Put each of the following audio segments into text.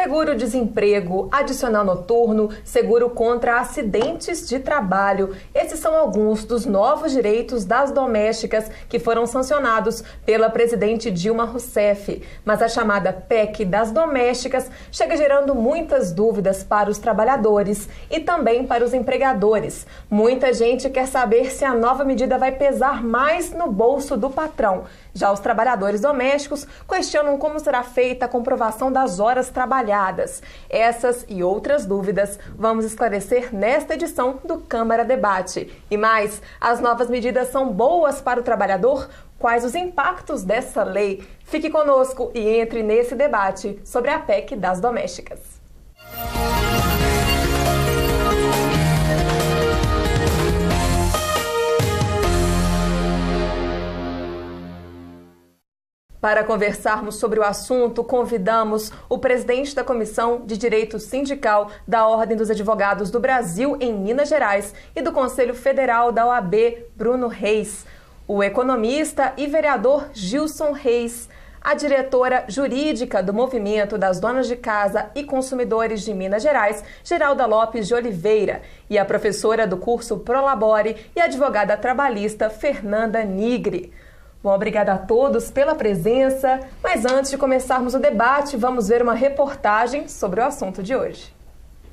Seguro-desemprego, adicional noturno, seguro contra acidentes de trabalho. Esses são alguns dos novos direitos das domésticas que foram sancionados pela presidente Dilma Rousseff. Mas a chamada PEC das domésticas chega gerando muitas dúvidas para os trabalhadores e também para os empregadores. Muita gente quer saber se a nova medida vai pesar mais no bolso do patrão. Já os trabalhadores domésticos questionam como será feita a comprovação das horas trabalhadas. Essas e outras dúvidas vamos esclarecer nesta edição do Câmara Debate. E mais, as novas medidas são boas para o trabalhador? Quais os impactos dessa lei? Fique conosco e entre nesse debate sobre a PEC das domésticas. Para conversarmos sobre o assunto, convidamos o presidente da Comissão de Direito Sindical da Ordem dos Advogados do Brasil em Minas Gerais e do Conselho Federal da OAB, Bruno Reis, o economista e vereador Gilson Reis, a diretora jurídica do Movimento das Donas de Casa e Consumidores de Minas Gerais, Geralda Lopes de Oliveira, e a professora do curso Prolabore e advogada trabalhista Fernanda Nigri. Bom, obrigada a todos pela presença, mas antes de começarmos o debate, vamos ver uma reportagem sobre o assunto de hoje.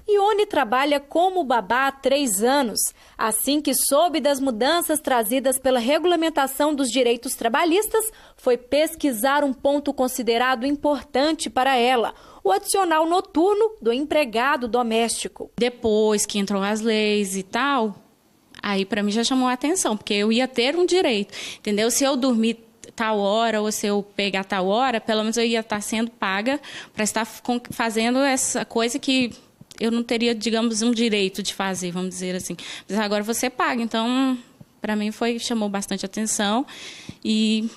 Ione trabalha como babá há 3 anos. Assim que soube das mudanças trazidas pela regulamentação dos direitos trabalhistas, foi pesquisar um ponto considerado importante para ela: o adicional noturno do empregado doméstico. Depois que entrou as leis e tal, aí para mim já chamou a atenção, porque eu ia ter um direito, entendeu? Se eu dormir tal hora ou se eu pegar tal hora, pelo menos eu ia estar sendo paga para estar fazendo essa coisa que eu não teria, digamos, um direito de fazer, vamos dizer assim. Mas agora você paga, então para mim chamou bastante atenção e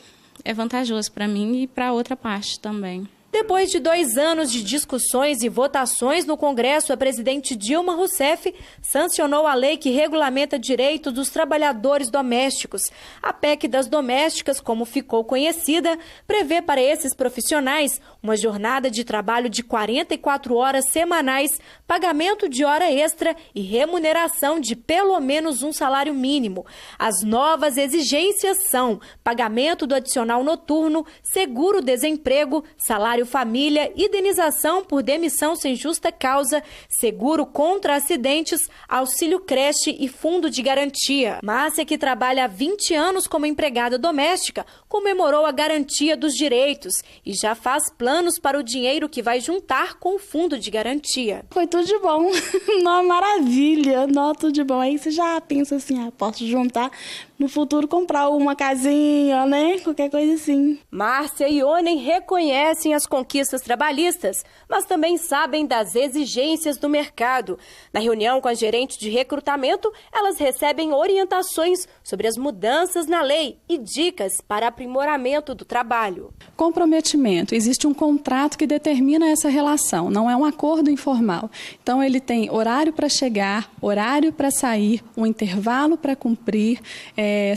é vantajoso para mim e para outra parte também. Depois de 2 anos de discussões e votações no Congresso, a presidente Dilma Rousseff sancionou a lei que regulamenta direitos dos trabalhadores domésticos. A PEC das domésticas, como ficou conhecida, prevê para esses profissionais uma jornada de trabalho de 44 horas semanais, pagamento de hora extra e remuneração de pelo menos um salário mínimo. As novas exigências são pagamento do adicional noturno, seguro-desemprego, salário família, indenização por demissão sem justa causa, seguro contra acidentes, auxílio creche e fundo de garantia. Márcia, que trabalha há 20 anos como empregada doméstica, comemorou a garantia dos direitos e já faz planos para o dinheiro que vai juntar com o fundo de garantia. Foi tudo de bom, uma maravilha, tudo de bom. Aí você já pensa assim, posso juntar no futuro, comprar uma casinha, né? Qualquer coisa assim. Márcia e Ione reconhecem as conquistas trabalhistas, mas também sabem das exigências do mercado. Na reunião com a gerente de recrutamento, elas recebem orientações sobre as mudanças na lei e dicas para aprimoramento do trabalho. Comprometimento. Existe um contrato que determina essa relação, não é um acordo informal. Então, ele tem horário para chegar, horário para sair, um intervalo para cumprir,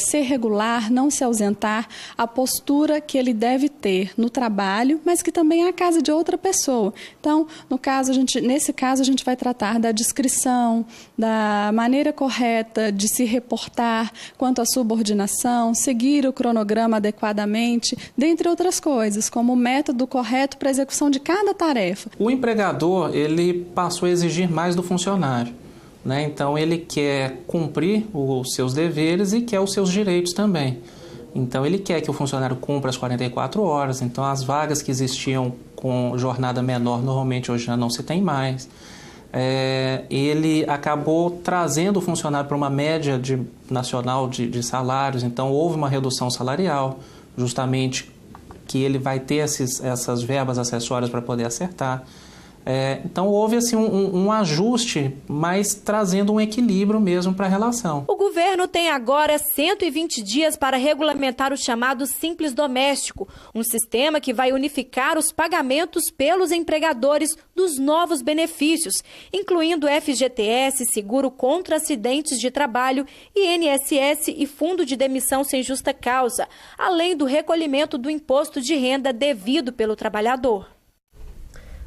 ser regular, não se ausentar, a postura que ele deve ter no trabalho, mas que também é a casa de outra pessoa. Então, nesse caso, a gente vai tratar da descrição, da maneira correta de se reportar quanto à subordinação, seguir o cronograma adequadamente, dentre outras coisas, como o método correto para a execução de cada tarefa. O empregador, ele passou a exigir mais do funcionário. Então, ele quer cumprir os seus deveres e quer os seus direitos também. Então, ele quer que o funcionário cumpra as 44 horas. Então, as vagas que existiam com jornada menor, normalmente hoje já não se tem mais. Ele acabou trazendo o funcionário para uma média nacional de salários. Então, houve uma redução salarial, justamente que ele vai ter essas verbas acessórias para poder acertar. Então houve assim, um ajuste, mas trazendo um equilíbrio mesmo para a relação. O governo tem agora 120 dias para regulamentar o chamado Simples Doméstico, um sistema que vai unificar os pagamentos pelos empregadores dos novos benefícios, incluindo FGTS, seguro contra acidentes de trabalho, INSS e fundo de demissão sem justa causa, além do recolhimento do imposto de renda devido pelo trabalhador.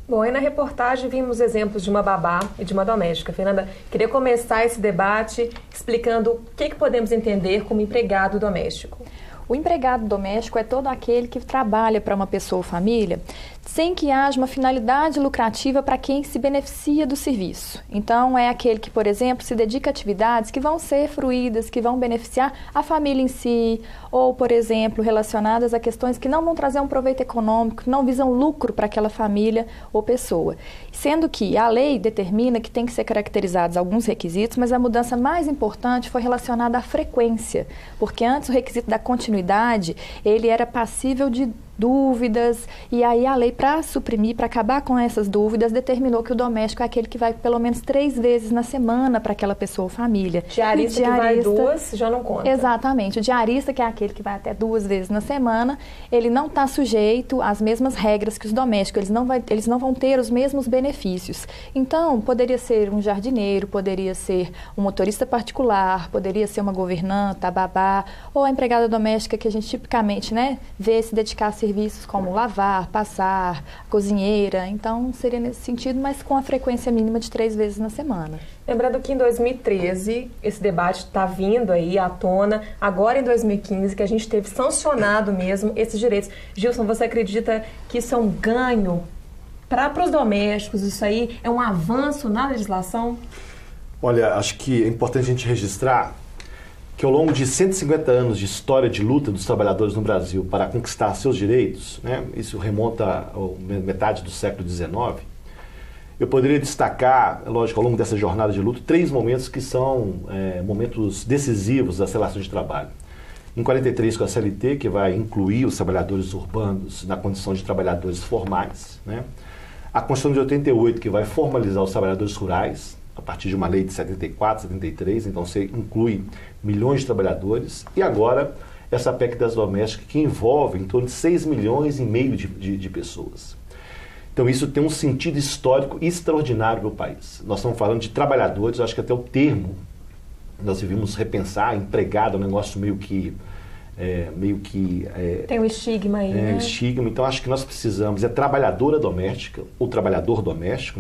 Bom, aí na reportagem vimos exemplos de uma babá e de uma doméstica. Fernanda, queria começar esse debate explicando o que podemos entender como empregado doméstico. O empregado doméstico é todo aquele que trabalha para uma pessoa ou família sem que haja uma finalidade lucrativa para quem se beneficia do serviço. Então, é aquele que, por exemplo, se dedica a atividades que vão ser fruídas, que vão beneficiar a família em si, ou, por exemplo, relacionadas a questões que não vão trazer um proveito econômico, que não visam lucro para aquela família ou pessoa. Sendo que a lei determina que tem que ser caracterizados alguns requisitos, mas a mudança mais importante foi relacionada à frequência, porque antes o requisito da continuidade, ele era passível de dúvidas, e aí a lei, para suprimir, para acabar com essas dúvidas, determinou que o doméstico é aquele que vai pelo menos 3 vezes na semana para aquela pessoa ou família. Diarista que vai 2 já não conta. Exatamente. O diarista, que é aquele que vai até 2 vezes na semana, ele não está sujeito às mesmas regras que os domésticos, eles não vão ter os mesmos benefícios. Então, poderia ser um jardineiro, poderia ser um motorista particular, poderia ser uma governanta, a babá, ou a empregada doméstica que a gente tipicamente, vê se dedicar a serviços como lavar, passar, cozinheira. Então, seria nesse sentido, mas com a frequência mínima de 3 vezes na semana. Lembrando que em 2013, esse debate está vindo aí à tona, agora em 2015, que a gente teve sancionado mesmo esses direitos. Gilson, você acredita que isso é um ganho para os domésticos? Isso aí é um avanço na legislação? Olha, acho que é importante a gente registrar que ao longo de 150 anos de história de luta dos trabalhadores no Brasil para conquistar seus direitos, isso remonta à metade do século XIX, eu poderia destacar, lógico, ao longo dessa jornada de luta, 3 momentos que são momentos decisivos das relações de trabalho. Em 43, com a CLT, que vai incluir os trabalhadores urbanos na condição de trabalhadores formais, a Constituição de 88, que vai formalizar os trabalhadores rurais, a partir de uma lei de 74, 73, então você inclui milhões de trabalhadores, e agora essa PEC das domésticas, que envolve em torno de 6,5 milhões de pessoas. Então isso tem um sentido histórico extraordinário para o país. Nós estamos falando de trabalhadores, eu acho que até o termo nós devíamos repensar, empregado é um negócio meio que tem um estigma aí, estigma. Então acho que nós precisamos, trabalhadora doméstica, ou trabalhador doméstico,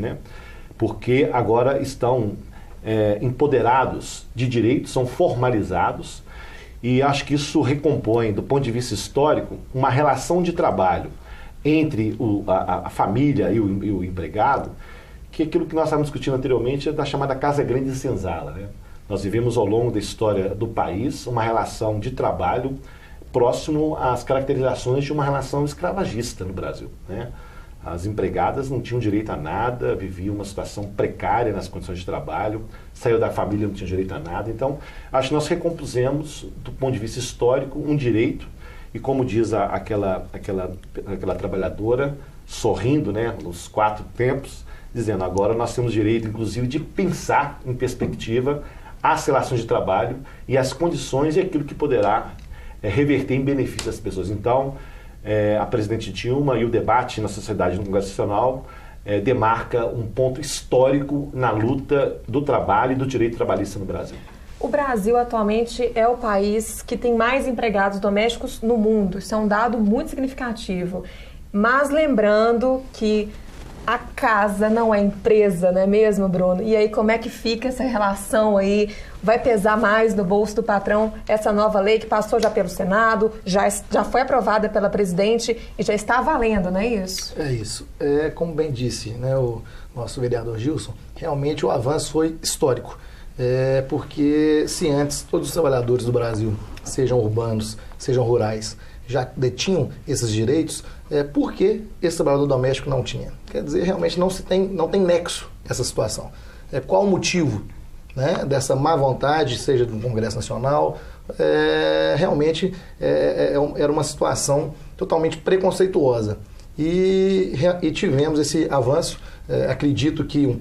porque agora estão empoderados de direitos, são formalizados, e acho que isso recompõe, do ponto de vista histórico, uma relação de trabalho entre a família e o empregado, que é aquilo que nós estávamos discutindo anteriormente, da chamada Casa Grande e Senzala. Nós vivemos ao longo da história do país uma relação de trabalho próximo às caracterizações de uma relação escravagista no Brasil. As empregadas não tinham direito a nada, viviam uma situação precária nas condições de trabalho, saiu da família, não tinha direito a nada. Então, acho que nós recompusemos, do ponto de vista histórico, um direito, e como diz aquela trabalhadora, sorrindo, nos 4 tempos, dizendo, agora nós temos direito, inclusive, de pensar em perspectiva as relações de trabalho e as condições e aquilo que poderá reverter em benefício das pessoas. Então, a presidente Dilma e o debate na sociedade no Congresso Nacional demarca um ponto histórico na luta do trabalho e do direito trabalhista no Brasil. O Brasil atualmente é o país que tem mais empregados domésticos no mundo. Isso é um dado muito significativo. Mas lembrando que a casa não é empresa, não é mesmo, Bruno? E aí como é que fica essa relação aí? Vai pesar mais no bolso do patrão essa nova lei que passou já pelo Senado, já foi aprovada pela presidente e já está valendo, não é isso? É isso. Como bem disse o nosso vereador Gilson, realmente o avanço foi histórico. Porque se antes todos os trabalhadores do Brasil, sejam urbanos, sejam rurais, já detinham esses direitos, por que esse trabalhador doméstico não tinha? Quer dizer, realmente não tem nexo essa situação. Qual o motivo dessa má vontade, seja do Congresso Nacional? Realmente era uma situação totalmente preconceituosa. E tivemos esse avanço, acredito que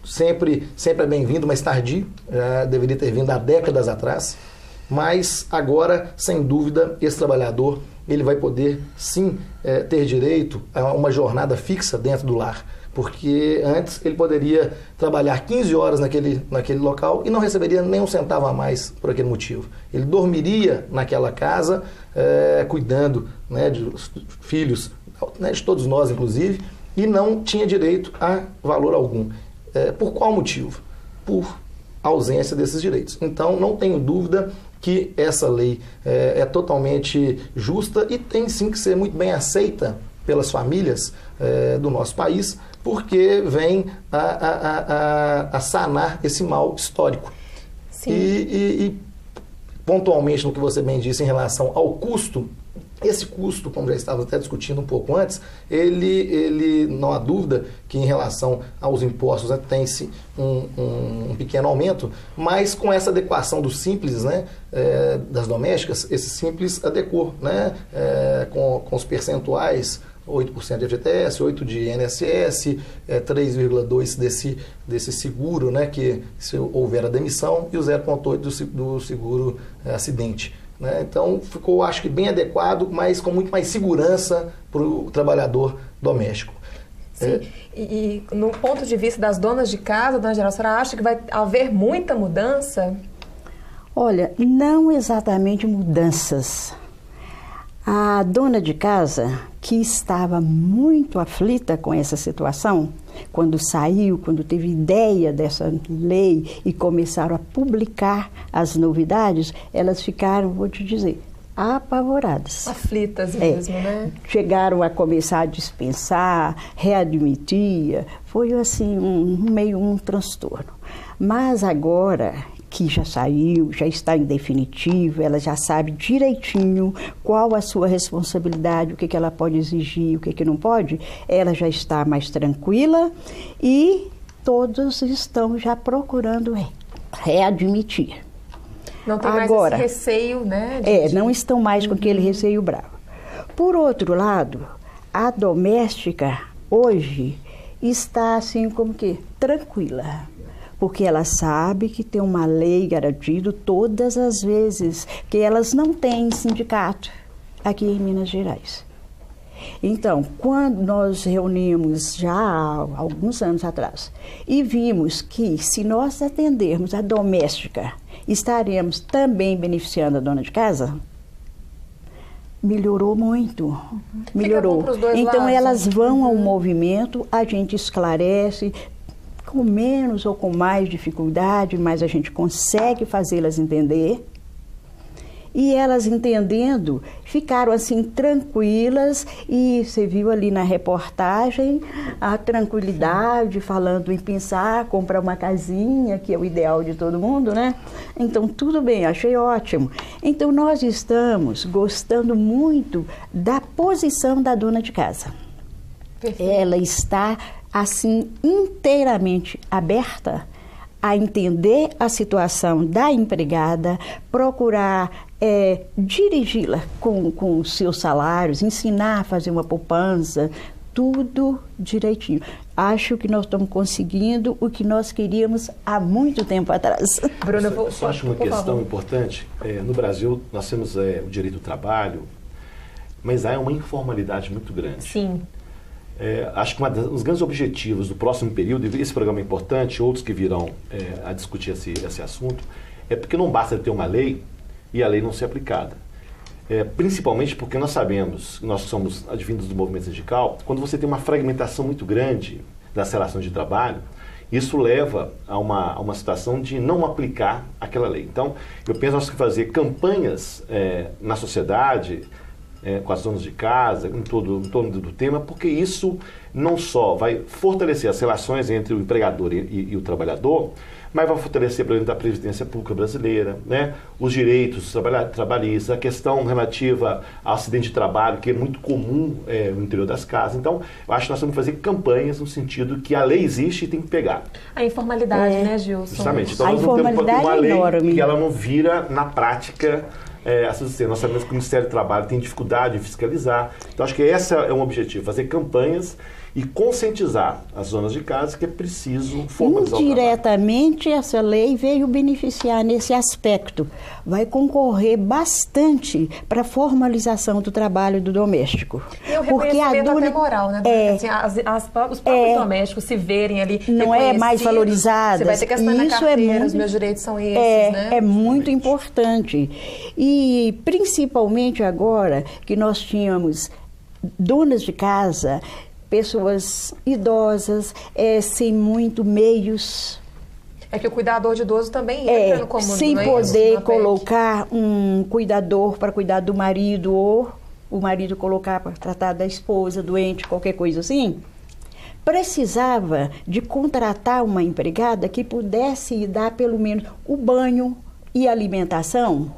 sempre é bem-vindo, mas tardio, já deveria ter vindo há décadas atrás. Mas agora, sem dúvida, esse trabalhador ele vai poder sim ter direito a uma jornada fixa dentro do lar. Porque antes ele poderia trabalhar 15 horas naquele local e não receberia nem um centavo a mais por aquele motivo. Ele dormiria naquela casa, cuidando dos filhos, de todos nós inclusive, e não tinha direito a valor algum. Por qual motivo? Por ausência desses direitos. Então, não tenho dúvida que essa lei é totalmente justa e tem sim que ser muito bem aceita pelas famílias do nosso país, porque vem a sanar esse mal histórico. Sim. E pontualmente no que você bem disse em relação ao custo, esse custo, como já estávamos até discutindo um pouco antes, ele não há dúvida que em relação aos impostos, né, tem-se um pequeno aumento, mas com essa adequação do simples, né, das domésticas, esse simples adequou, né, com os percentuais, 8% de FGTS, 8% de INSS, 3,2% desse seguro, né, que se houver a demissão, e o 0,8% do seguro acidente. Né? Então, ficou, acho que, bem adequado, mas com muito mais segurança para o trabalhador doméstico. Sim. E no ponto de vista das donas de casa, dona Geralda, a senhora acha que vai haver muita mudança? Olha, não exatamente mudanças. A dona de casa, que estava muito aflita com essa situação, quando teve ideia dessa lei e começaram a publicar as novidades, elas ficaram, vou te dizer, apavoradas. Aflitas mesmo, né? Chegaram a começar a dispensar, readmitir, foi assim meio um transtorno. Mas agora que já saiu, já está em definitivo, ela já sabe direitinho qual a sua responsabilidade, o que ela pode exigir, o que não pode, ela já está mais tranquila e todos estão já procurando readmitir. Não tem mais esse receio, né? Não estão mais com aquele receio bravo. Por outro lado, a doméstica hoje está assim como que tranquila. Porque ela sabe que tem uma lei garantida todas as vezes que elas não têm sindicato aqui em Minas Gerais. Então, quando nós reunimos já há alguns anos atrás e vimos que se nós atendermos a doméstica, estaremos também beneficiando a dona de casa, melhorou muito, melhorou. Então, elas vão ao movimento, a gente esclarece, com menos ou com mais dificuldade, mas a gente consegue fazê-las entender. E elas entendendo, ficaram assim tranquilas e você viu ali na reportagem a tranquilidade, falando em pensar, comprar uma casinha, que é o ideal de todo mundo, né? Então, tudo bem, achei ótimo. Então, nós estamos gostando muito da posição da dona de casa. Perfeito. Ela está assim, inteiramente aberta a entender a situação da empregada, procurar dirigi-la com os seus salários, ensinar a fazer uma poupança, tudo direitinho. Acho que nós estamos conseguindo o que nós queríamos há muito tempo atrás. Bruna, eu só acho uma questão importante. No Brasil, nós temos o direito do trabalho, mas há uma informalidade muito grande. Sim. Acho que um dos grandes objetivos do próximo período, e esse programa é importante, outros que virão a discutir esse assunto, é porque não basta ter uma lei e a lei não ser aplicada. Principalmente porque nós sabemos, nós somos advindos do movimento sindical, quando você tem uma fragmentação muito grande das relações de trabalho, isso leva a uma situação de não aplicar aquela lei. Então, eu penso que nós temos que fazer campanhas na sociedade, com as donas de casa, em torno do tema, porque isso não só vai fortalecer as relações entre o empregador e o trabalhador, mas vai fortalecer, por exemplo, a Previdência Pública Brasileira, né? Os direitos trabalhistas, a questão relativa ao acidente de trabalho, que é muito comum no interior das casas. Então, eu acho que nós temos que fazer campanhas no sentido que a lei existe e tem que pegar. A informalidade, né, Gilson? Justamente. Então, a nós não temos que ter uma lei enorme. que ela não vira na prática. Nós sabemos que o Ministério do Trabalho tem dificuldade em fiscalizar. Então, acho que esse é um objetivo, fazer campanhas e conscientizar as donas de casa que é preciso formalizar o trabalho. Indiretamente, essa lei veio beneficiar nesse aspecto. Vai concorrer bastante para a formalização do trabalho do doméstico. E o reconhecimento até moral, né? Os próprios domésticos se verem ali não é mais valorizadas. Você vai ter que assinar na carteira, os meus direitos são esses, né? É muito importante. E principalmente agora que nós tínhamos donas de casa pessoas idosas, sem muito meios. É que o cuidador de idoso também entra no comum, sem poder colocar um cuidador para cuidar do marido, ou o marido colocar para tratar da esposa doente, qualquer coisa assim. Precisava de contratar uma empregada que pudesse dar pelo menos o banho e alimentação,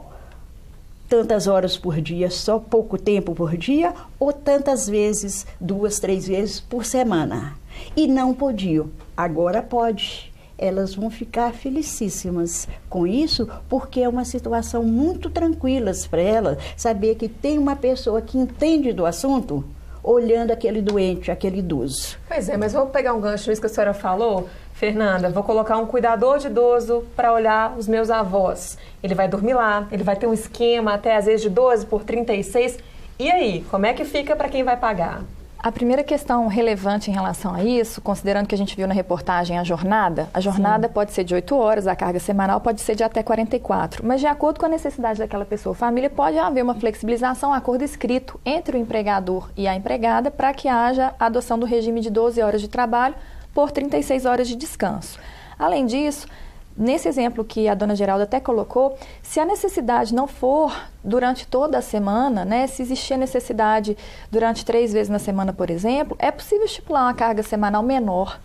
tantas horas por dia, só pouco tempo por dia, ou tantas vezes, 2, 3 vezes por semana. E não podiam. Agora pode. Elas vão ficar felicíssimas com isso, porque é uma situação muito tranquila para elas, saber que tem uma pessoa que entende do assunto, olhando aquele doente, aquele idoso. Pois é, mas vamos pegar um gancho nisso que a senhora falou. Fernanda, vou colocar um cuidador de idoso para olhar os meus avós. Ele vai dormir lá, ele vai ter um esquema até às vezes de 12 por 36. E aí, como é que fica para quem vai pagar? A primeira questão relevante em relação a isso, considerando que a gente viu na reportagem a jornada pode ser de 8 horas, a carga semanal pode ser de até 44, mas de acordo com a necessidade daquela pessoa, família, pode haver uma flexibilização, um acordo escrito entre o empregador e a empregada para que haja a adoção do regime de 12 horas de trabalho por 36 horas de descanso. Além disso, nesse exemplo que a dona Geralda até colocou, se a necessidade não for durante toda a semana, né, se existir a necessidade durante 3 vezes na semana, por exemplo, é possível estipular uma carga semanal menor.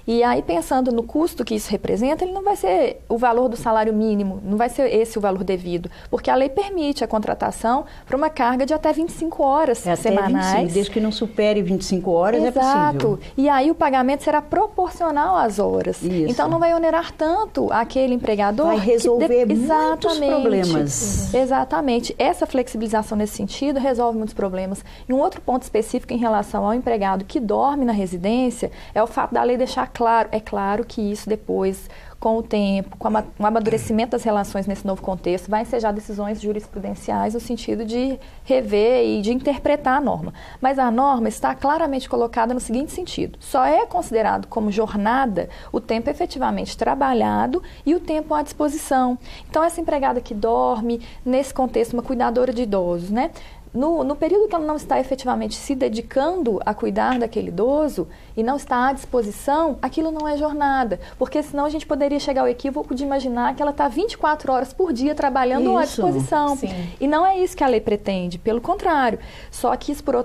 E aí, pensando no custo que isso representa, ele não vai ser o valor do salário mínimo, não vai ser esse o valor devido, porque a lei permite a contratação para uma carga de até 25 horas semanais. 25, desde que não supere 25 horas. Exato. É possível. E aí o pagamento será proporcional às horas. Isso. Então não vai onerar tanto aquele empregador. Vai resolver muitos problemas. Exatamente. Essa flexibilização nesse sentido resolve muitos problemas. E um outro ponto específico em relação ao empregado que dorme na residência é o fato da lei deixar claro, é claro que isso depois, com o tempo, com o amadurecimento das relações nesse novo contexto, vai ensejar decisões jurisprudenciais no sentido de rever e de interpretar a norma. Mas a norma está claramente colocada no seguinte sentido: só é considerado como jornada o tempo efetivamente trabalhado e o tempo à disposição. Então, essa empregada que dorme, nesse contexto, uma cuidadora de idosos, né? No período que ela não está efetivamente se dedicando a cuidar daquele idoso e não está à disposição, aquilo não é jornada. Porque senão a gente poderia chegar ao equívoco de imaginar que ela está 24 horas por dia trabalhando à disposição. Sim. E não é isso que a lei pretende, pelo contrário. Só que isso, por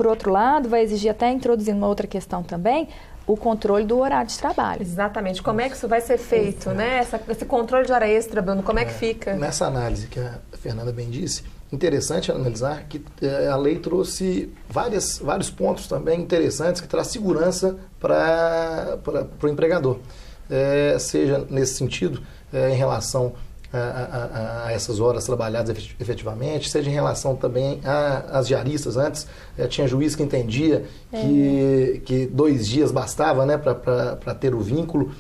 outro lado, vai exigir, até introduzindo uma outra questão também, o controle do horário de trabalho. Exatamente. Como é que isso vai ser feito, né? Esse controle de hora extra, Bruno, como é que fica? Nessa análise que a Fernanda bem disse, interessante analisar que a lei trouxe vários pontos também interessantes que traz segurança para o empregador. Seja nesse sentido, em relação a essas horas trabalhadas efetivamente, seja em relação também às diaristas. Antes tinha juiz que entendia que 2 dias bastava, né, para ter o vínculo.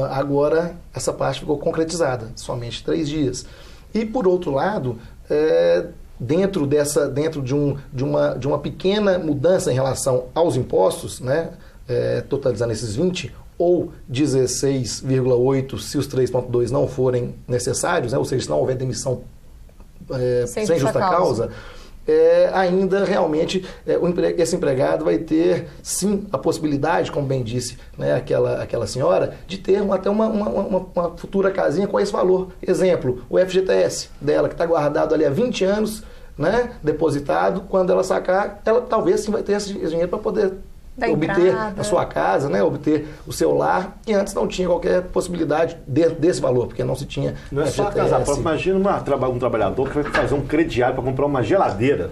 Agora essa parte ficou concretizada, somente 3 dias. E por outro lado, dentro de uma pequena mudança em relação aos impostos, né, totalizando esses 20, ou 16,8 se os 3,2 não forem necessários, né, ou seja, se não houver demissão sem justa causa, ainda realmente esse empregado vai ter, sim, a possibilidade, como bem disse, né, aquela senhora, de ter até uma futura casinha com esse valor. Exemplo, o FGTS dela, que está guardado ali há 20 anos, depositado, quando ela sacar, ela talvez sim vai ter esse dinheiro para poder obter a sua casa, obter o seu lar, que antes não tinha qualquer possibilidade desse valor, porque não se tinha. Não é só a casa própria. Imagina um trabalhador que vai fazer um crediário para comprar uma geladeira.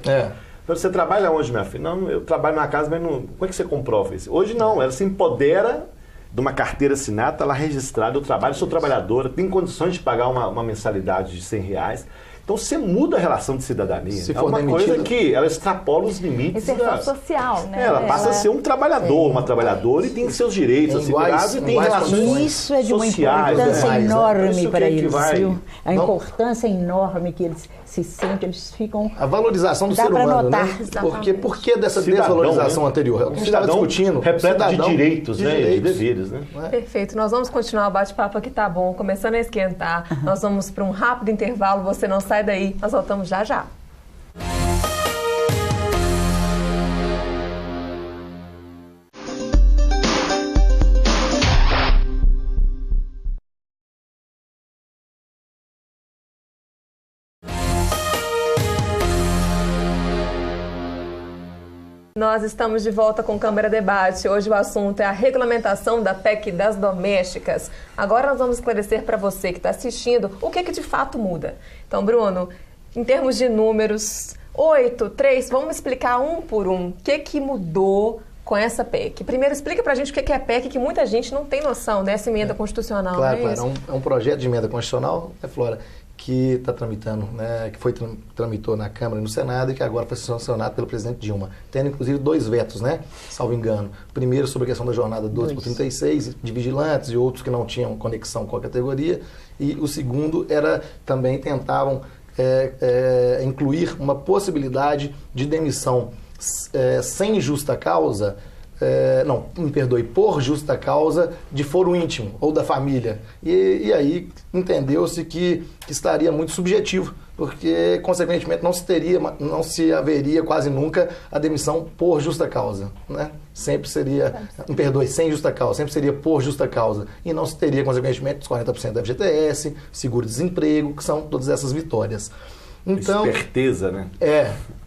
Você trabalha onde, minha filha? Não, eu trabalho na casa, mas não. Como é que você comprova isso? Hoje não, ela se empodera de uma carteira assinada, está lá registrada, eu trabalho, sou trabalhadora, tem condições de pagar uma mensalidade de R$100. Então, você muda a relação de cidadania. Se é uma coisa que ela extrapola os limites. Inserção social, né? Ela passa a ser um trabalhador, uma trabalhadora, e tem seus direitos assegurados e tem relações isso é de uma sociais, importância enorme isso para eles, viu? A importância enorme que eles se sentem, eles ficam... A valorização do ser humano, né? Por que dessa desvalorização anterior? A gente estava discutindo. Repleto de direitos, né? De deveres, né? Perfeito. Nós vamos continuar o bate-papo aqui, tá bom? Começando a esquentar. Nós vamos para um rápido intervalo. Você não sai daí. Nós voltamos já já. Nós estamos de volta com Câmara Debate. Hoje o assunto é a regulamentação da PEC das domésticas. Agora nós vamos esclarecer para você que está assistindo o que de fato muda. Então, Bruno, em termos de números, 8, 3, vamos explicar um por um. O que mudou com essa PEC? Primeiro, explica para a gente o que é PEC, que muita gente não tem noção dessa emenda constitucional. Claro, não é claro. É um projeto de emenda constitucional, né, Flora, que está tramitando, né, que tramitou na Câmara e no Senado e que agora foi sancionado pelo presidente Dilma, tendo inclusive 2 vetos, né, salvo engano. Primeiro sobre a questão da jornada 12 por 36, de vigilantes e outros que não tinham conexão com a categoria, e o segundo era também tentavam incluir uma possibilidade de demissão sem justa causa, por justa causa de foro íntimo ou da família. E aí entendeu-se que estaria muito subjetivo, porque, consequentemente, não se haveria quase nunca a demissão por justa causa, né? Sempre seria, sem justa causa, sempre seria por justa causa. E não se teria, consequentemente, os 40% da FGTS, seguro-desemprego, que são todas essas vitórias. Então, esperteza, né?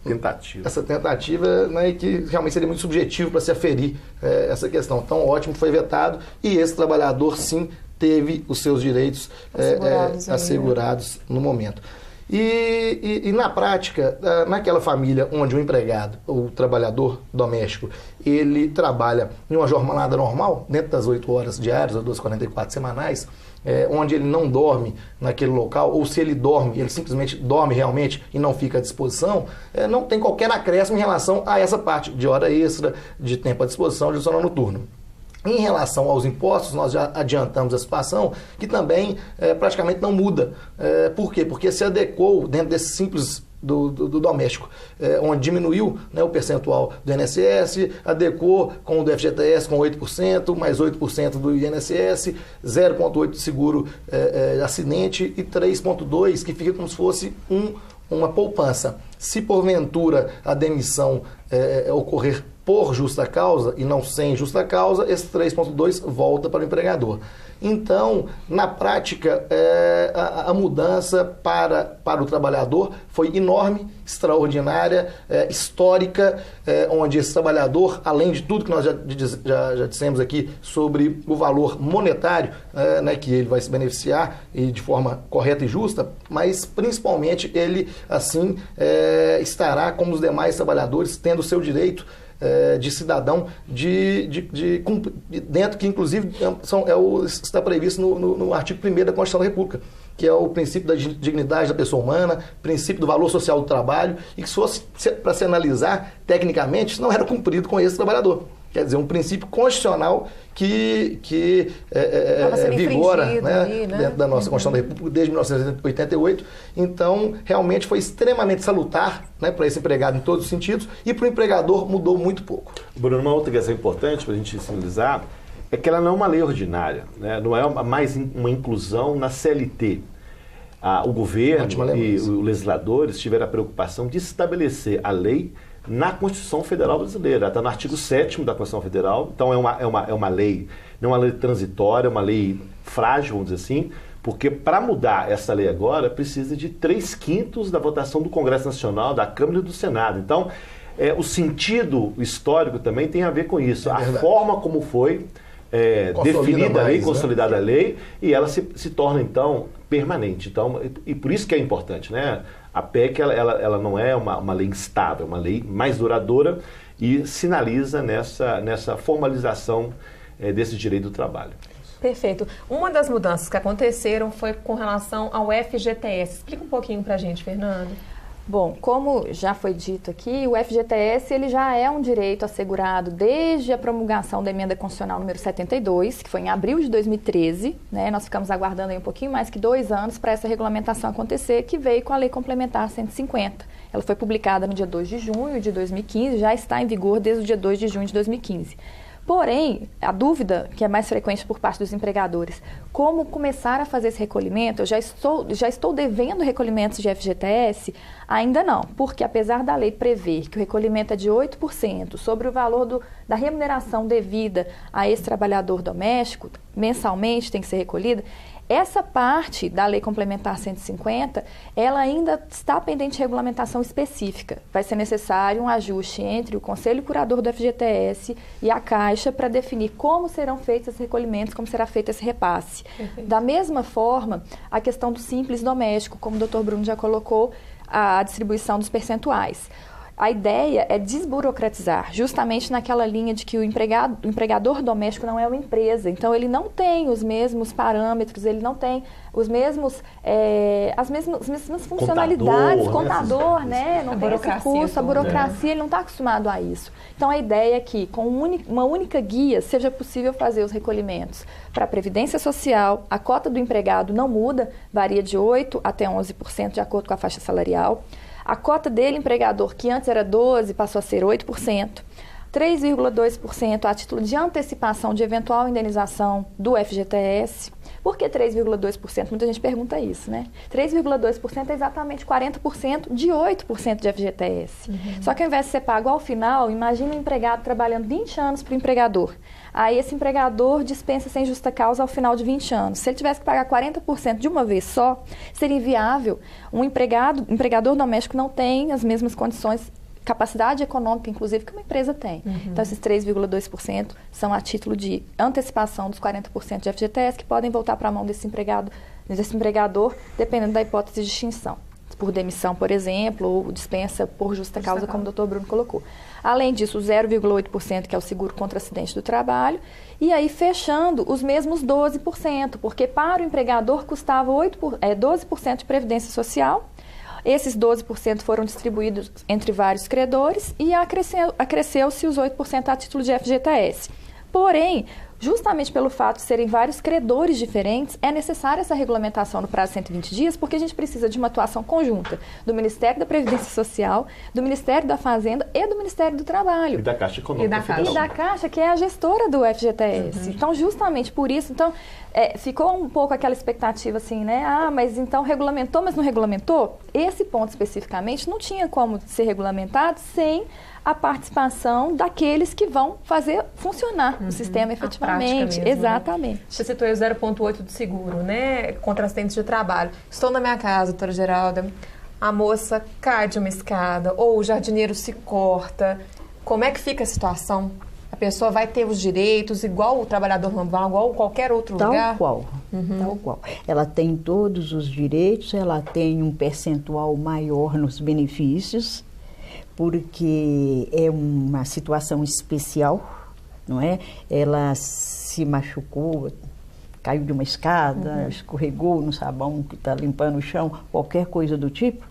Tentativa. Essa tentativa, né, que realmente seria muito subjetivo para se aferir essa questão. Então, ótimo, foi vetado e esse trabalhador, sim, teve os seus direitos assegurados no momento. E na prática, naquela família onde o empregado, o trabalhador doméstico, ele trabalha em uma jornada normal, dentro das 8 horas diárias ou 244 semanais, onde ele não dorme naquele local, ou se ele dorme, ele simplesmente dorme realmente e não fica à disposição, não tem qualquer acréscimo em relação a essa parte de hora extra, de tempo à disposição, de sono noturno. Em relação aos impostos, nós já adiantamos a situação, que também praticamente não muda. Por quê? Porque se adequou dentro desse simples do doméstico, onde diminuiu, né, o percentual do INSS, adequou com o do FGTS com 8%, mais 8% do INSS, 0,8% de seguro acidente e 3,2% que fica como se fosse uma poupança. Se porventura a demissão ocorrer por justa causa e não sem justa causa, esse 3,2% volta para o empregador. Então, na prática, a mudança para o trabalhador foi enorme, extraordinária, histórica, onde esse trabalhador, além de tudo que nós já dissemos aqui sobre o valor monetário, né, que ele vai se beneficiar e de forma correta e justa, mas principalmente ele, assim, estará como os demais trabalhadores, tendo o seu direito de cidadão dentro, que inclusive está previsto no artigo 1º da Constituição da República, que é o princípio da dignidade da pessoa humana, princípio do valor social do trabalho, e que se fosse para se analisar tecnicamente, não era cumprido com esse trabalhador. Quer dizer, um princípio constitucional que vigora, né, dentro da nossa Constituição da República desde 1988. Então, realmente foi extremamente salutar, né, para esse empregado em todos os sentidos, e para o empregador mudou muito pouco. Bruno, uma outra questão importante para a gente sinalizar é que ela não é uma lei ordinária, né? Não é mais uma inclusão na CLT. O governo e os legisladores tiveram a preocupação de estabelecer a lei na Constituição Federal Brasileira. Está no artigo 7º da Constituição Federal. Então é uma lei, não é uma lei transitória, é uma lei frágil, vamos dizer assim, porque para mudar essa lei agora precisa de 3/5 da votação do Congresso Nacional, da Câmara e do Senado. Então, o sentido histórico também tem a ver com isso. A forma como foi definida a lei, consolidada a lei, e ela se torna, então, permanente. Então, e por isso que é importante, né? A PEC ela não é uma lei instável, é uma lei mais duradoura e sinaliza nessa formalização desse direito do trabalho. Perfeito. Uma das mudanças que aconteceram foi com relação ao FGTS. Explica um pouquinho para a gente, Fernando. Bom, como já foi dito aqui, o FGTS ele já é um direito assegurado desde a promulgação da Emenda Constitucional número 72, que foi em abril de 2013. Né? Nós ficamos aguardando aí um pouquinho mais que 2 anos para essa regulamentação acontecer, que veio com a Lei Complementar 150. Ela foi publicada no dia 2 de junho de 2015, já está em vigor desde o dia 2 de junho de 2015. Porém, a dúvida que é mais frequente por parte dos empregadores, como começar a fazer esse recolhimento? Eu já estou devendo recolhimentos de FGTS? Ainda não, porque apesar da lei prever que o recolhimento é de 8% sobre o valor da remuneração devida a esse trabalhador doméstico, mensalmente tem que ser recolhida, essa parte da Lei Complementar 150, ela ainda está pendente de regulamentação específica. Vai ser necessário um ajuste entre o Conselho Curador do FGTS e a Caixa para definir como serão feitos esses recolhimentos, como será feito esse repasse. Perfeito. Da mesma forma, a questão do simples doméstico, como o Dr. Bruno já colocou, a distribuição dos percentuais. A ideia é desburocratizar, justamente naquela linha de que o empregador doméstico não é uma empresa, então ele não tem os mesmos parâmetros, ele não tem as mesmas funcionalidades, contador, né? Não tem esse custo, a burocracia, ele não está acostumado a isso. Então a ideia é que com uma única guia seja possível fazer os recolhimentos para a Previdência Social, a cota do empregado não muda, varia de 8% até 11% de acordo com a faixa salarial. A cota dele, empregador, que antes era 12%, passou a ser 8%. 3,2% a título de antecipação de eventual indenização do FGTS. Por que 3,2%? Muita gente pergunta isso, né? 3,2% é exatamente 40% de 8% de FGTS. Só que ao invés de ser pago ao final, imagina um empregado trabalhando 20 anos para o empregador. Aí esse empregador dispensa sem justa causa ao final de 20 anos. Se ele tivesse que pagar 40% de uma vez só, seria inviável. Um empregador doméstico não tem as mesmas condições, capacidade econômica, inclusive, que uma empresa tem. Então, esses 3,2% são a título de antecipação dos 40% de FGTS que podem voltar para a mão desse empregador, dependendo da hipótese de extinção. Por demissão, por exemplo, ou dispensa por justa causa, como o Dr. Bruno colocou. Além disso, o 0,8%, que é o seguro contra acidente do trabalho, e aí fechando os mesmos 12%, porque para o empregador custava 12% de previdência social. Esses 12% foram distribuídos entre vários credores e acresceu-se os 8% a título de FGTS. Porém, justamente pelo fato de serem vários credores diferentes, é necessária essa regulamentação no prazo de 120 dias, porque a gente precisa de uma atuação conjunta do Ministério da Previdência Social, do Ministério da Fazenda e do Ministério do Trabalho. E da Caixa Econômica. E da Caixa, que é a gestora do FGTS. Então, justamente por isso, ficou um pouco aquela expectativa assim, né? Ah, mas então regulamentou, mas não regulamentou? Esse ponto especificamente não tinha como ser regulamentado sem a participação daqueles que vão fazer funcionar o sistema efetivamente. Mesmo, exatamente. Né? Você citou aí o 0,8 do seguro, né? Contra acidentes de trabalho. Estou na minha casa, doutora Geralda, a moça cai de uma escada ou o jardineiro se corta. Como é que fica a situação? A pessoa vai ter os direitos igual o trabalhador normal, igual qualquer outro lugar? Tal qual. Ela tem todos os direitos, ela tem um percentual maior nos benefícios, porque é uma situação especial, não é? Ela se machucou, caiu de uma escada, escorregou no sabão que está limpando o chão, qualquer coisa do tipo.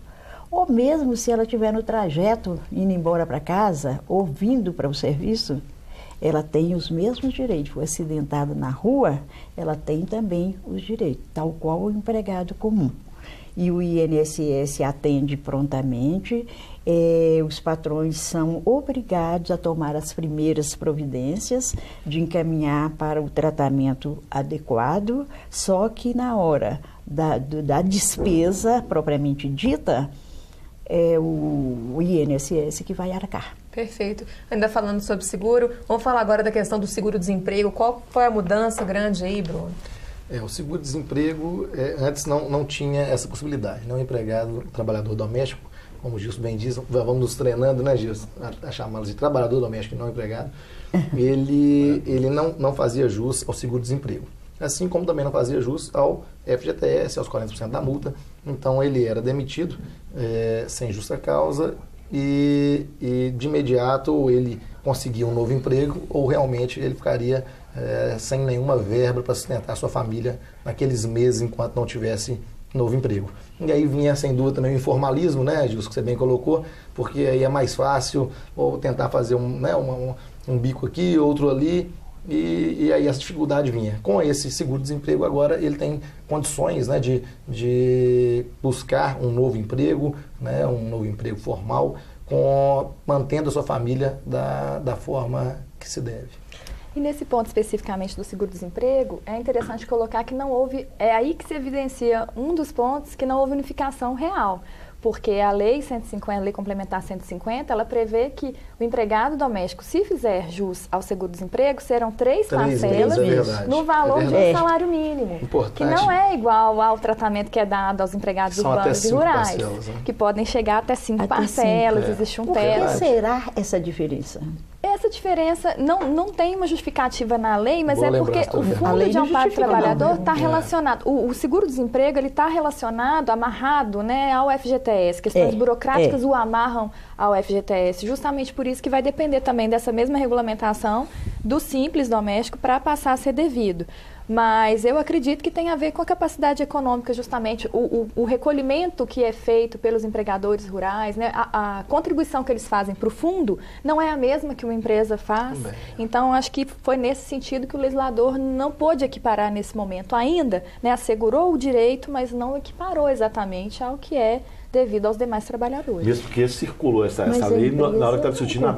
Ou mesmo se ela estiver no trajeto, indo embora para casa, ou vindo para o serviço, ela tem os mesmos direitos. Foi acidentada na rua, ela tem também os direitos, tal qual o empregado comum. E o INSS atende prontamente, os patrões são obrigados a tomar as primeiras providências de encaminhar para o tratamento adequado, só que na hora da despesa propriamente dita, é o INSS que vai arcar. Perfeito. Ainda falando sobre seguro, vamos falar agora da questão do seguro-desemprego. Qual foi a mudança grande aí, Bruno? O seguro-desemprego, antes não tinha essa possibilidade. O empregado, o trabalhador doméstico, como o Gilson bem diz, vamos nos treinando, né, Gilson, a chamá-los de trabalhador doméstico e não empregado, ele não fazia jus ao seguro-desemprego. Assim como também não fazia jus ao FGTS, aos 40% da multa. Então, ele era demitido sem justa causa e de imediato ou ele conseguia um novo emprego ou realmente ele ficaria sem nenhuma verba para sustentar a sua família naqueles meses enquanto não tivesse novo emprego. E aí vinha, sem dúvida, também o informalismo, né, Gilson, que você bem colocou, porque aí é mais fácil ou tentar fazer um bico aqui, outro ali, e aí essa dificuldade vinha. Com esse seguro-desemprego agora ele tem condições, né, de buscar um novo emprego, né, um novo emprego formal, mantendo a sua família da forma que se deve. E nesse ponto especificamente do seguro-desemprego, é interessante colocar que não houve, é aí que se evidencia um dos pontos que não houve unificação real. Porque a Lei 150, a Lei Complementar 150, ela prevê que o empregado doméstico, se fizer jus ao seguro-desemprego, serão 3 parcelas no valor de um salário mínimo. Importante. Que não é igual ao tratamento que é dado aos empregados urbanos e rurais, que podem chegar até 5 parcelas, existe um teto. Por que será essa diferença? Essa diferença não tem uma justificativa na lei, mas é porque o Fundo de Amparo do Trabalhador está relacionado. O seguro-desemprego está relacionado, amarrado, né, ao FGTS. Questões burocráticas o amarram ao FGTS. Justamente por isso que vai depender também dessa mesma regulamentação do simples doméstico para passar a ser devido. Mas eu acredito que tem a ver com a capacidade econômica, justamente. O recolhimento que é feito pelos empregadores rurais, né, a contribuição que eles fazem para o fundo não é a mesma que uma empresa faz. Então, acho que foi nesse sentido que o legislador não pôde equiparar nesse momento ainda, né, assegurou o direito, mas não equiparou exatamente ao que é devido aos demais trabalhadores. Mesmo porque circulou essa lei na hora que está discutindo a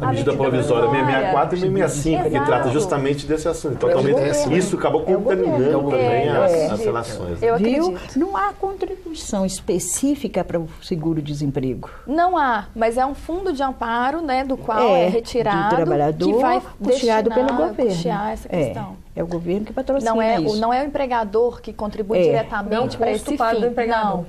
medida provisória 664 e 665, que trata justamente desse assunto. Totalmente, isso acabou contaminando também as relações. Eu acredito. Não há contribuição específica para o seguro-desemprego. Não há, mas é um fundo de amparo, né, do qual é retirado, do trabalhador, que vai puxado pelo governo. Puxar essa questão. É o governo que patrocina isso. Não é o empregador que contribui diretamente para esse fim. Do empregador.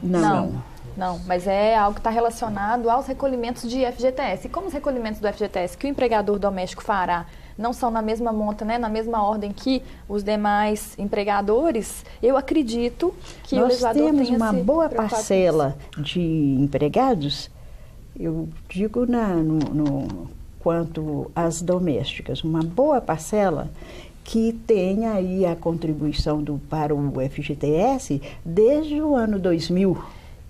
Não, mas é algo que está relacionado aos recolhimentos de FGTS. E como os recolhimentos do FGTS que o empregador doméstico fará não são na mesma monta, né, na mesma ordem que os demais empregadores, eu acredito que o legislador tenha Nós temos uma boa parcela de empregados, eu digo quanto às domésticas, uma boa parcela que tem aí a contribuição para o FGTS desde o ano 2000.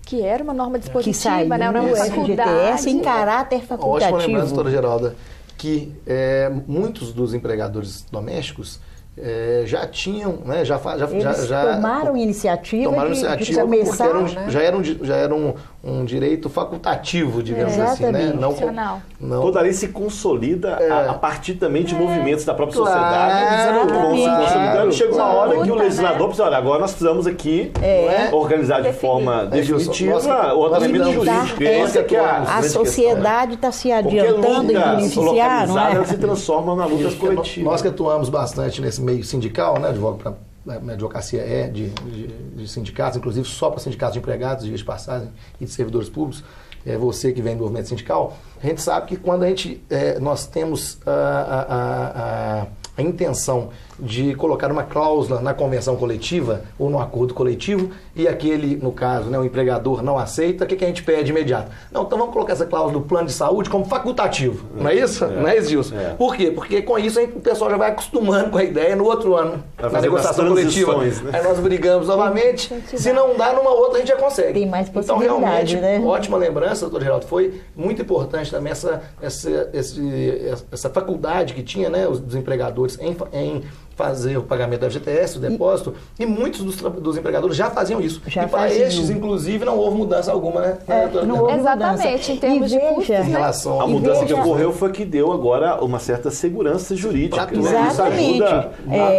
Que era uma norma dispositiva, que saiu, né? Era uma FGTS em caráter facultativo. Ótima lembrança, doutora Geralda, que muitos dos empregadores domésticos já tinham, né, já tomaram iniciativa de começar, já era um direito facultativo, digamos assim, né? Toda lei se consolida a partir também de movimentos da própria sociedade. Vão se consolidando. Chega uma hora que o legislador precisa, olha, agora nós precisamos aqui organizar de forma definitiva o ordenamento jurídico. A sociedade está se adiantando em beneficiar, não é? Ela se transforma na luta coletiva. Nós que atuamos bastante nesse meio sindical, né, a advocacia de sindicatos, inclusive só para sindicatos de empregados, dias de passagem, e de servidores públicos, você que vem do movimento sindical, a gente sabe que quando nós temos a intenção de colocar uma cláusula na convenção coletiva ou no acordo coletivo e aquele, no caso, né, o empregador não aceita, o que a gente pede de imediato? Não, então vamos colocar essa cláusula no plano de saúde como facultativo, não é isso? Não é isso, Gilson? Por quê? Porque com isso o pessoal já vai acostumando com a ideia no outro ano, na negociação coletiva. Né? Aí nós brigamos novamente, se não dá numa outra a gente já consegue. Tem mais então realmente, ótima lembrança, doutor Geraldo, foi muito importante também essa faculdade que tinha, né, os empregadores em fazer o pagamento da FGTS, o depósito, e muitos dos empregadores já faziam isso. E para estes, inclusive, não houve mudança alguma, né? Não houve exatamente, em termos de custos, em relação à mudança que ocorreu foi que deu agora uma certa segurança jurídica. Né? Isso ajuda,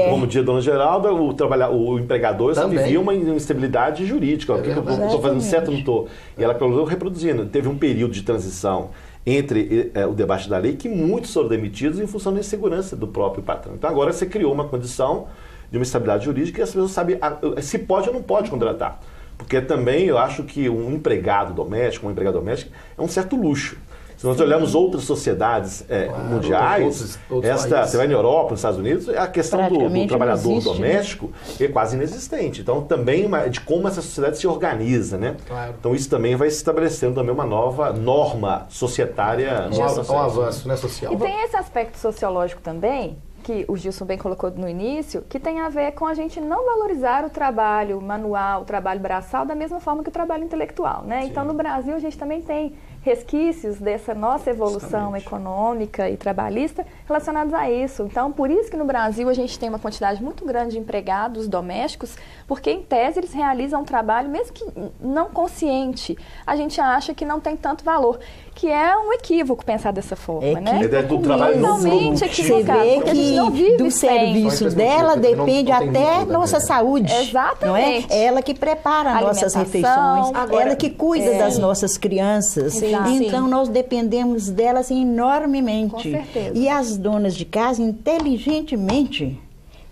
como dizia a dona Geralda, o empregador só vivia uma instabilidade jurídica. Estou fazendo certo ou não estou? E ela colocou reproduzindo. Teve um período de transição entre o debate da lei, que muitos foram demitidos em função da insegurança do próprio patrão. Então agora você criou uma condição de uma estabilidade jurídica e as pessoas sabem se pode ou não pode contratar. Porque também eu acho que um empregado doméstico, uma empregada doméstica, é um certo luxo. Se nós olharmos outras sociedades mundiais, você vai na Europa, nos Estados Unidos, a questão do trabalhador doméstico é quase inexistente. Então, também de como essa sociedade se organiza, né? Claro. Então, isso também vai se estabelecendo também uma nova norma societária. Um avanço, né, social. E tem esse aspecto sociológico também, que o Gilson bem colocou no início, que tem a ver com a gente não valorizar o trabalho manual, o trabalho braçal, da mesma forma que o trabalho intelectual, né? Então, no Brasil, a gente também tem resquícios dessa nossa evolução econômica e trabalhista relacionados a isso. Então, por isso que no Brasil a gente tem uma quantidade muito grande de empregados domésticos, porque em tese eles realizam um trabalho, mesmo que não consciente, a gente acha que não tem tanto valor, que é um equívoco pensar dessa forma, né? Do trabalho totalmente equivocado, você vê porque a gente não vive do serviço dela depende até nossa saúde. Exatamente. Não é? Ela que prepara nossas refeições, ela que cuida das nossas crianças. Então nós dependemos delas enormemente. Com certeza. E as donas de casa, inteligentemente,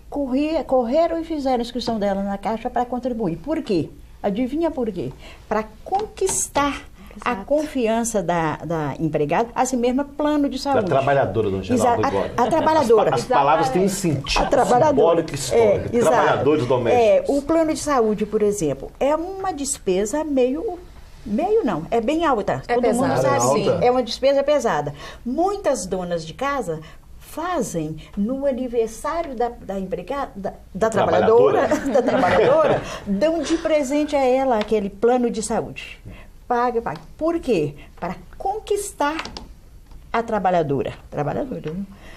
correram e fizeram a inscrição dela na Caixa para contribuir. Por quê? Adivinha por quê? Para conquistar a confiança da empregada, assim mesmo, plano de saúde. Da trabalhadora, dona Geralda. A trabalhadora. As palavras têm um sentido simbólico e histórico. Trabalhadores domésticos. O plano de saúde, por exemplo, é uma despesa meio não, é bem alta. É Todo pesada, mundo sabe, sim. É uma despesa pesada. Muitas donas de casa fazem no aniversário da empregada, da trabalhadora, dão de presente a ela aquele plano de saúde. Paga. Por quê? Para conquistar a trabalhadora.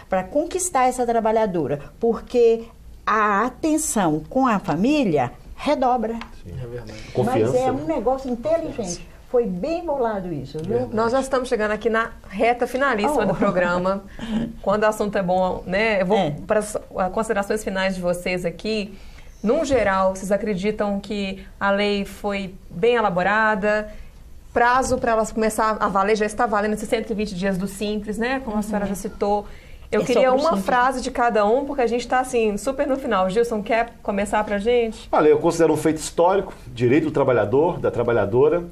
Para conquistar essa trabalhadora. Porque a atenção com a família redobra. Sim, é verdade. Confiança. Mas é um negócio inteligente. Foi bem bolado isso, viu? Nós já estamos chegando aqui na reta finalíssima do programa. Quando o assunto é bom, né? Eu vou para as considerações finais de vocês aqui. Num geral, vocês acreditam que a lei foi bem elaborada? Prazo para elas começar a valer, já está valendo esses 120 dias do Simples, né? Como a senhora já citou. Eu queria uma frase de cada um, porque a gente está assim, super no final. Gilson, quer começar para a gente? Olha, eu considero um feito histórico, direito do trabalhador, da trabalhadora.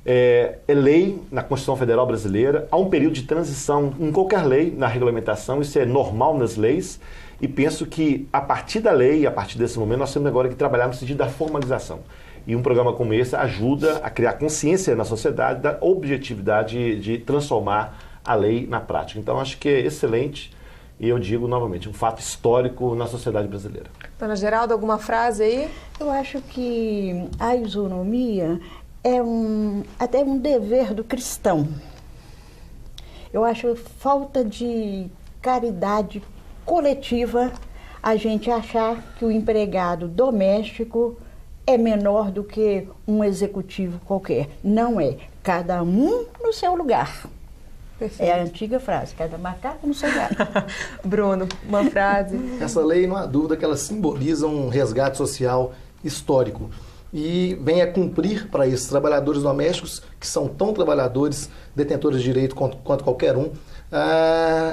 É lei na Constituição Federal Brasileira. Há um período de transição em qualquer lei, na regulamentação, isso é normal nas leis. E penso que a partir da lei, a partir desse momento, nós temos agora que trabalhar no sentido da formalização. E um programa como esse ajuda a criar consciência na sociedade da objetividade de transformar a lei na prática. Então, acho que é excelente e eu digo novamente, um fato histórico na sociedade brasileira. Dona Geralda, alguma frase aí? Eu acho que a isonomia é até um dever do cristão. Eu acho falta de caridade coletiva a gente achar que o empregado doméstico é menor do que um executivo qualquer. Não é. Cada um no seu lugar. Perfeito. É a antiga frase, cada macaco no seu lugar. Bruno, uma frase. Essa lei, não há dúvida que ela simboliza um resgate social histórico. E vem a cumprir para esses trabalhadores domésticos, que são tão trabalhadores, detentores de direito quanto qualquer um,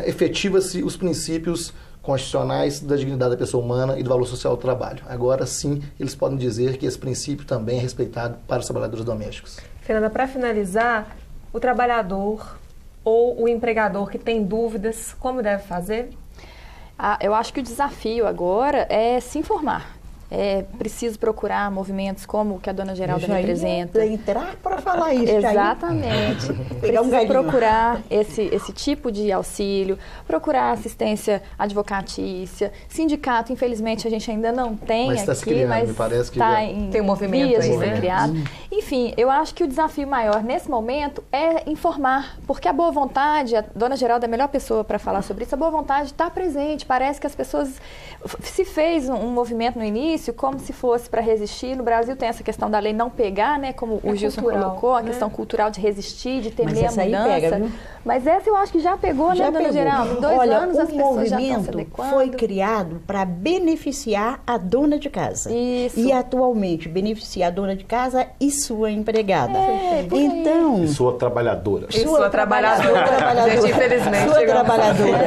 efetiva-se os princípios constitucionais da dignidade da pessoa humana e do valor social do trabalho. Agora sim, eles podem dizer que esse princípio também é respeitado para os trabalhadores domésticos. Fernanda, para finalizar, o trabalhador ou o empregador que tem dúvidas, como deve fazer? Eu acho que o desafio agora é se informar. É preciso procurar movimentos como o que a dona Geralda representa. Entrar para falar isso. Exatamente. Precisa procurar esse tipo de auxílio, procurar assistência advocatícia, sindicato, infelizmente a gente ainda não tem mas aqui, está se criando, mas me parece que tem um movimento vias aí, de né? ser criado. Enfim, eu acho que o desafio maior nesse momento é informar, porque a boa vontade, a dona Geralda é a melhor pessoa para falar sobre isso, a boa vontade está presente, parece que as pessoas... Se fez um movimento no início, como se fosse para resistir. No Brasil tem essa questão da lei não pegar, né? Como o Gilson colocou, a questão cultural de resistir, de temer a mudança. Pega, viu? Mas essa eu acho que já pegou, né, dona Geralda? Em 2 anos as pessoas já estão se adequando. O movimento foi criado para beneficiar a dona de casa. Isso. E atualmente beneficia a dona de casa e sua empregada. Então... E sua trabalhadora. E sua trabalhadora. Gente, infelizmente. Sua trabalhadora.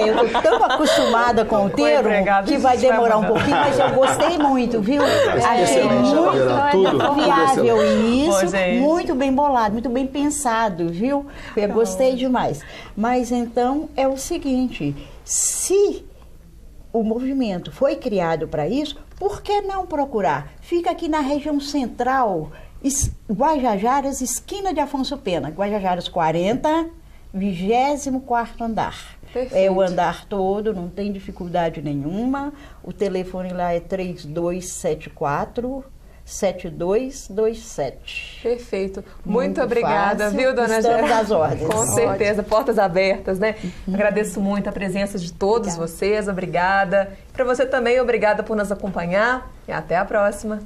Eu estou tão acostumada com o termo que vai demorar um pouquinho, mas eu gostei muito, viu? Achei muito viável isso, muito bem bolado, muito bem pensado, viu? Eu gostei demais. Mas então é o seguinte, se o movimento foi criado para isso, por que não procurar? Fica aqui na região central, Guajajaras, esquina de Afonso Pena, Guajajaras 40, 24º andar. Perfeito. É o andar todo, não tem dificuldade nenhuma. O telefone lá é 3274 7227. Perfeito. Muito obrigada, fácil. viu, dona Gera? Estamos às ordens. Com certeza, portas abertas, né? Agradeço muito a presença de todos vocês, obrigada. Para você também, obrigada por nos acompanhar e até a próxima.